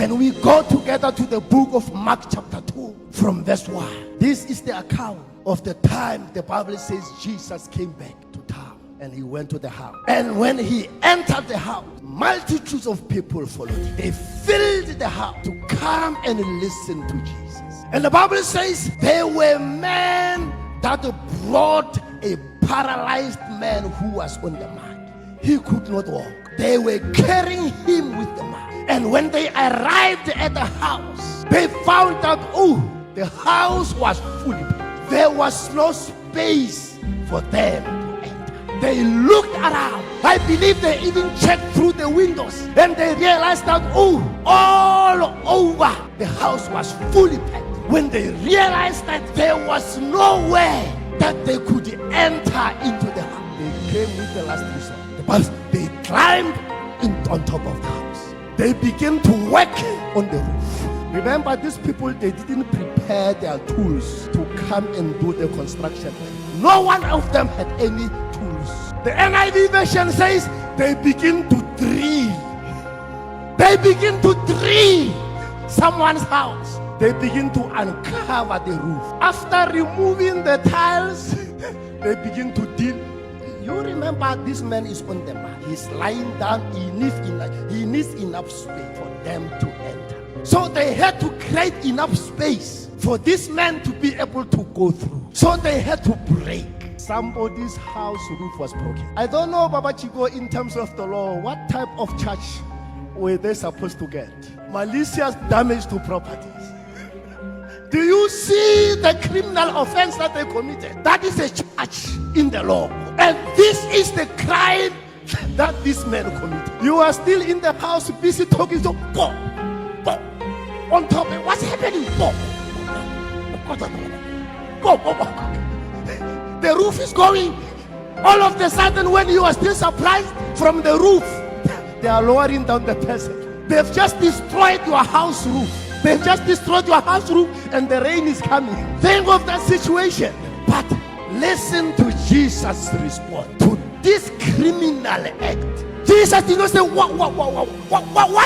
Can we go together to the book of Mark chapter 2 from verse 1? This is the account of the time the Bible says Jesus came back to town and he went to the house. And when he entered the house, multitudes of people followed him. They filled the house to come and listen to Jesus. And the Bible says there were men that brought a paralyzed man who was on the mat. He could not walk. They were carrying him with the mat. And when they arrived at the house, they found out, the house was fully packed. There was no space for them to enter. They looked around. I believe they even checked through the windows. And they realized that, all over the house was fully packed. When they realized that there was no way that they could enter into the house, they came with the last resort. They climbed on top of the house. They began to work on the roof. Remember, these people, they didn't prepare their tools to come and do the construction. No one of them had any tools. The NIV version says they begin to drill. They begin to drill someone's house. They begin to uncover the roof. After removing the tiles, they begin to dig. You remember, this man is on the mat. He's lying down. He needs enough space for them to enter. So they had to create enough space for this man to be able to go through. So they had to break. Somebody's house roof was broken. I don't know, Baba Chico, in terms of the law, what type of charge were they supposed to get? Malicious damage to properties. Do you see the criminal offense that they committed? That is a charge in the law. And this is the crime that this man committed. You are still in the house busy talking to go. On top of what's happening? The roof is going. All of a sudden, when you are still surprised from the roof, they are lowering down the person. They've just destroyed your house roof. They've just destroyed your house roof and the rain is coming. Think of that situation. But listen to Jesus' response to this criminal act. Jesus did not say, what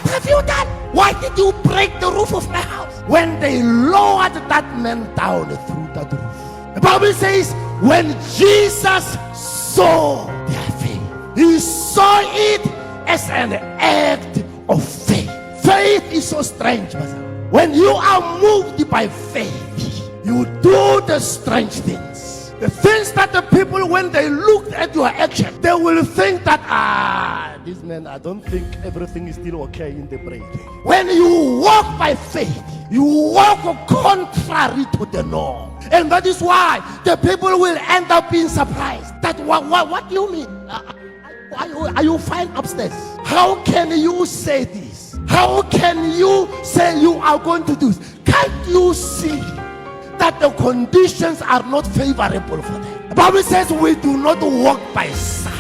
have you done? Why did you break the roof of my house? When they lowered that man down through that roof, the Bible says, when Jesus saw their faith, he saw it as an act of faith. Faith is so strange, brother. When you are moved by faith, you do the strange things. The things that the people, when they look at your action, they will think that, this man, I don't think everything is still okay in the brain. When you walk by faith, you walk contrary to the norm. And that is why the people will end up being surprised. That what do you mean? Are you fine upstairs? How can you say this? How can you say you are going to do this? Can't you see that the conditions are not favorable for them? The Bible says we do not walk by sight.